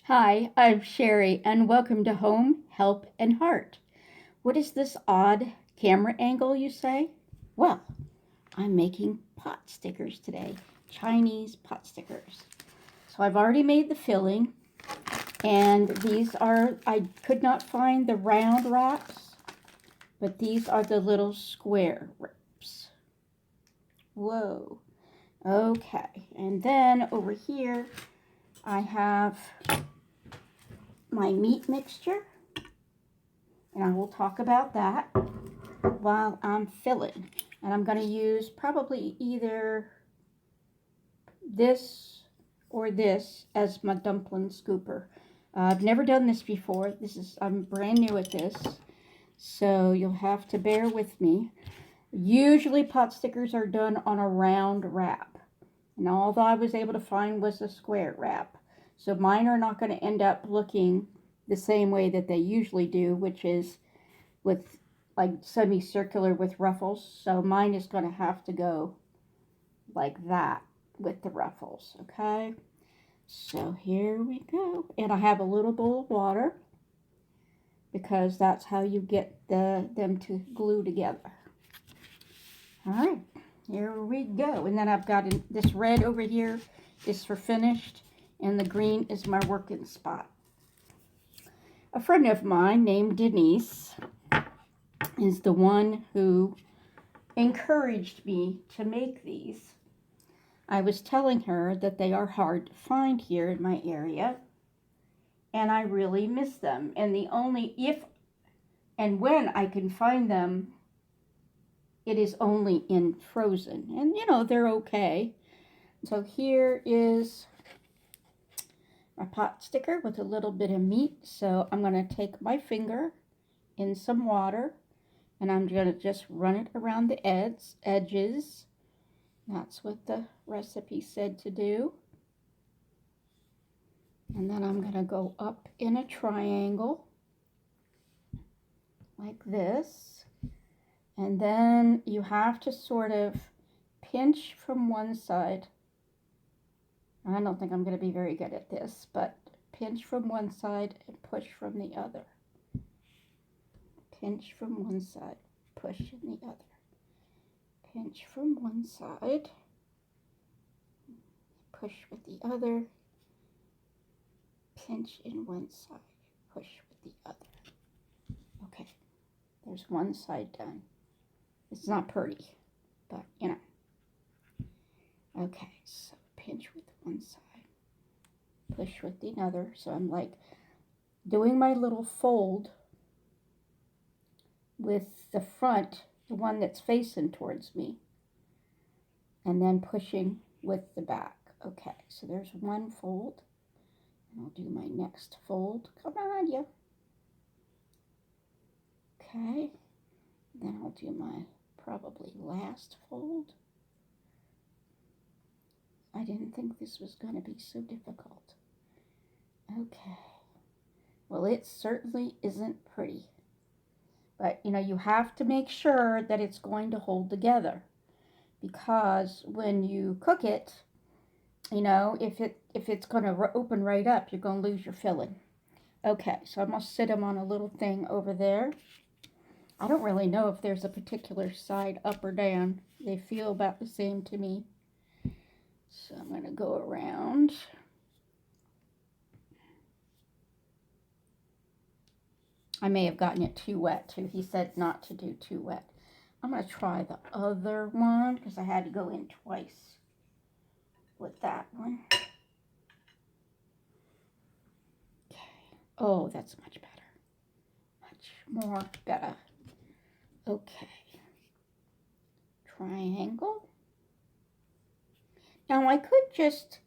Hi, I'm Sherry, and welcome to Home, Help, and Heart. What is this odd camera angle, you say? Well, I'm making pot stickers today, Chinese pot stickers. So I've already made the filling, and I could not find the round wraps, but these are the little square wraps. Whoa. Okay, and then over here, I have my meat mixture, and I will talk about that while I'm filling. And I'm going to use probably either this or this as my dumpling scooper. I've never done this before. I'm brand new at this, so you'll have to bear with me. Usually pot stickers are done on a round wrap, and all I was able to find was a square wrap. So mine are not going to end up looking the same way that they usually do, which is with like semicircular with ruffles. So mine is going to have to go like that with the ruffles, okay? So here we go. And I have a little bowl of water because that's how you get them to glue together. All right, here we go. And then I've got this red over here is for finished, and the green is my working spot. A friend of mine named Denise is the one who encouraged me to make these. I was telling her that they are hard to find here in my area, and I really miss them. And the only if and when I can find them, it is only in frozen. And they're okay. So here is my pot sticker with a little bit of meat. So I'm going to take my finger in some water, and I'm going to just run it around the edges. That's what the recipe said to do. And then I'm going to go up in a triangle like this. And then you have to sort of pinch from one side. I don't think I'm going to be very good at this, but pinch from one side and push from the other. Pinch from one side, push in the other. Pinch from one side, push with the other, pinch in one side, push with the other. Okay, there's one side done. It's not pretty, but Okay, so pinch with one side, push with the other. So I'm like doing my little fold with the front, the one that's facing towards me, and then pushing with the back. Okay, so there's one fold, and I'll do my next fold. Come on, you. Okay, then I'll do my probably last fold. I didn't think this was going to be so difficult. Okay, well, it certainly isn't pretty. But, you have to make sure that it's going to hold together, because when you cook it, if it's going to open right up, you're going to lose your filling. Okay, so I'm going to sit them on a little thing over there. I don't really know if there's a particular side up or down. They feel about the same to me. So I'm going to go around. I may have gotten it too wet too. He said not to do too wet. I'm going to try the other one because I had to go in twice with that one. Okay. Oh, that's much better. Much more better. Okay. Triangle. Now I could just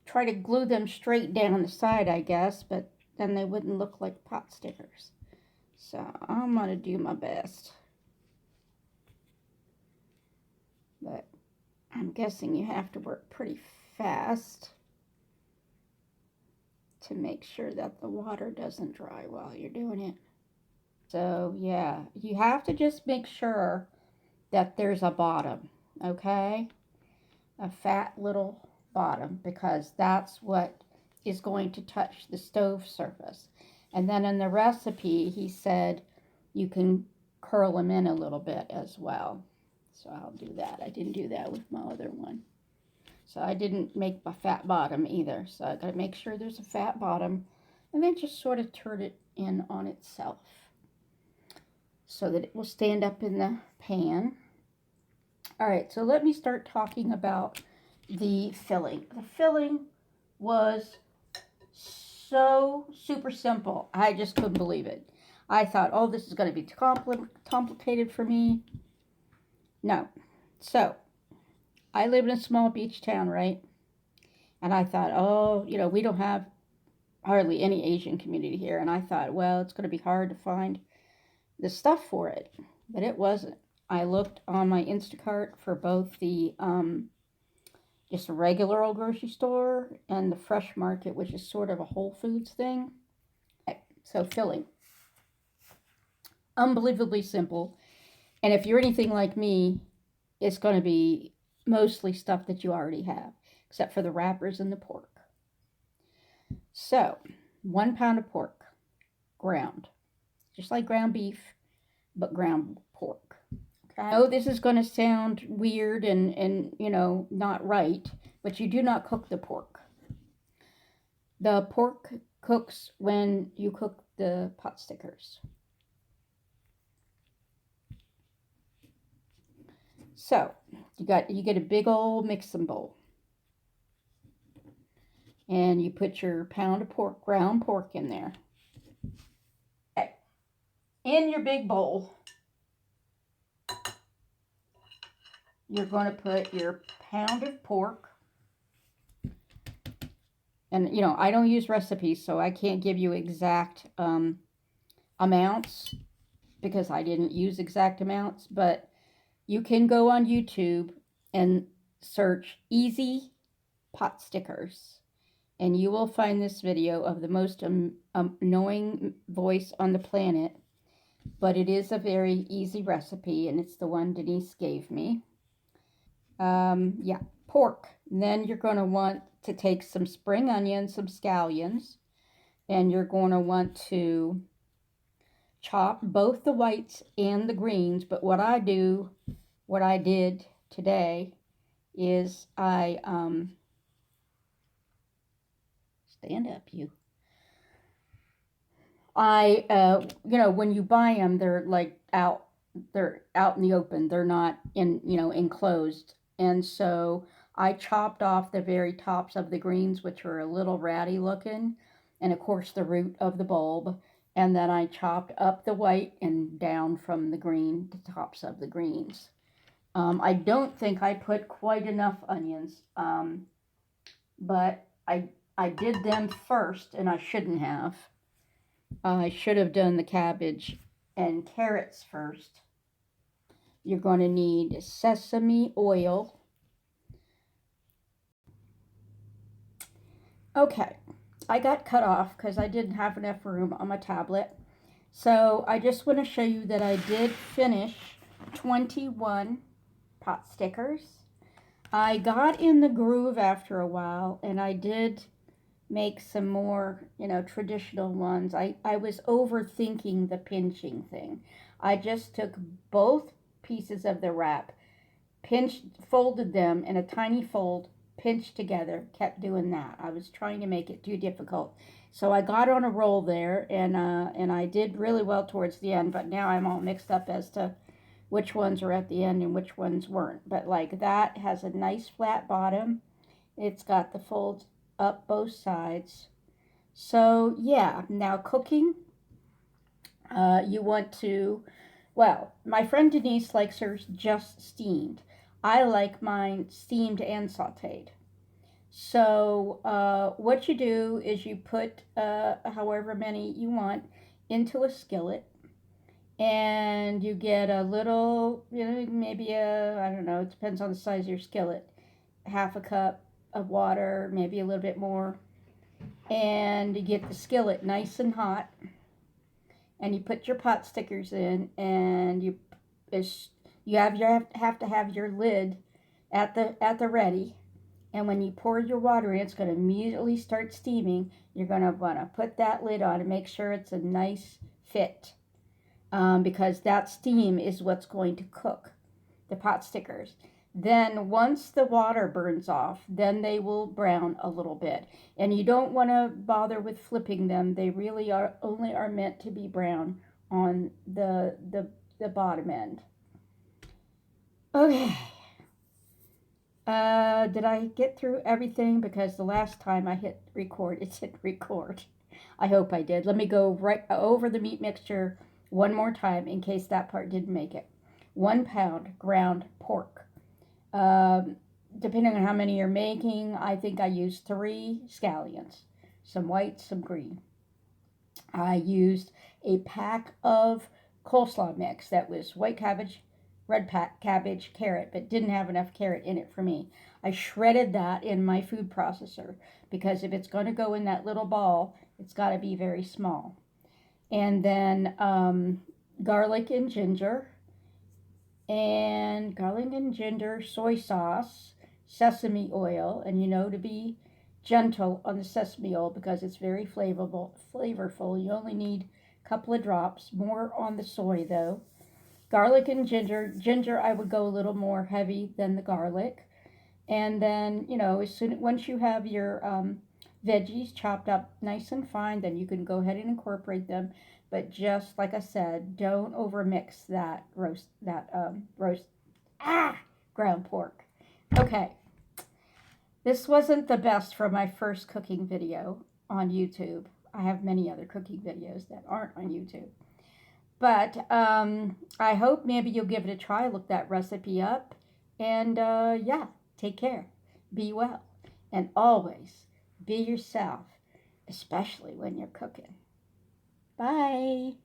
try to glue them straight down the side, I guess, but then they wouldn't look like pot stickers. So I'm going to do my best. But I'm guessing you have to work pretty fast to make sure that the water doesn't dry while you're doing it. So yeah, you have to just make sure that there's a bottom, okay? A fat little bottom, because that's what is going to touch the stove surface. And then in the recipe, he said you can curl them in a little bit as well. So I'll do that. I didn't do that with my other one. So I didn't make a fat bottom either. So I got to make sure there's a fat bottom and then just sort of turn it in on itself so that it will stand up in the pan. All right, so let me start talking about the filling. The filling was so super simple. I just couldn't believe it. I thought, oh, this is going to be complicated for me. No. So I live in a small beach town, right? And I thought, oh, we don't have hardly any Asian community here. And I thought, well, it's going to be hard to find the stuff for it. But it wasn't. I looked on my Instacart for both the just a regular old grocery store and the Fresh Market, which is sort of a Whole Foods thing. So filling. Unbelievably simple. And if you're anything like me, it's going to be mostly stuff that you already have, except for the wrappers and the pork. So, 1 pound of pork, ground. Just like ground beef, but ground pork. Okay? I know this is going to sound weird and not right, but you do not cook the pork. The pork cooks when you cook the potstickers. So, you get a big old mixing bowl. And you put your pound of pork, ground pork in there. Okay. In your big bowl, you're going to put your pound of pork. And, I don't use recipes, so I can't give you exact amounts because I didn't use exact amounts. But you can go on YouTube and search easy pot stickers. And you will find this video of the most annoying voice on the planet. But it is a very easy recipe, and it's the one Denise gave me. Pork. And then you're going to want to take some spring onions, some scallions, and you're going to want to chop both the whites and the greens. But what I did today is stand up, you. When you buy them, they're out in the open. They're not enclosed. And so I chopped off the very tops of the greens, which are a little ratty looking, and of course the root of the bulb. And then I chopped up the white and down from the green, the tops of the greens. I don't think I put quite enough onions, but I did them first, and I shouldn't have. I should have done the cabbage and carrots first. You're going to need sesame oil. Okay, I got cut off because I didn't have enough room on my tablet. So I just want to show you that I did finish 21 pot stickers. I got in the groove after a while, and I did make some more, traditional ones. I was overthinking the pinching thing. I just took both pieces of the wrap, folded them in a tiny fold, pinched together, kept doing that. I was trying to make it too difficult. So I got on a roll there, and I did really well towards the end, but now I'm all mixed up as to which ones are at the end and which ones weren't. But like that has a nice flat bottom. It's got the folds up both sides. So yeah, now cooking, you want to, my friend Denise likes hers just steamed. I like mine steamed and sauteed. So what you do is you put however many you want into a skillet, and you get a little, maybe I don't know, it depends on the size of your skillet, half a cup of water, maybe a little bit more, and you get the skillet nice and hot, and you put your pot stickers in, and you have to have your lid at the ready, And when you pour your water in, it's going to immediately start steaming. You're going to want to put that lid on and make sure it's a nice fit, because that steam is what's going to cook the pot stickers. Then once the water burns off, then they will brown a little bit. And you don't want to bother with flipping them. They really are only are meant to be brown on the bottom end. Okay. Did I get through everything? Because the last time I hit record, it said record. I hope I did. Let me go right over the meat mixture one more time in case that part didn't make it. 1 pound ground pork. Depending on how many you're making, I think I used 3 scallions, some white, some green. I used a pack of coleslaw mix that was white cabbage, red cabbage, carrot, but didn't have enough carrot in it for me. I shredded that in my food processor because if it's going to go in that little ball, it's got to be very small. And then garlic and ginger, soy sauce, sesame oil, and to be gentle on the sesame oil because it's very flavorful. You only need a couple of drops, more on the soy though. Garlic and ginger. Ginger, I would go a little more heavy than the garlic. And then, once you have your veggies chopped up nice and fine, then you can go ahead and incorporate them. But just like I said, don't overmix that ground pork. Okay, this wasn't the best for my first cooking video on YouTube. I have many other cooking videos that aren't on YouTube. But I hope maybe you'll give it a try, look that recipe up, and yeah, take care, be well, and always be yourself, especially when you're cooking. Bye.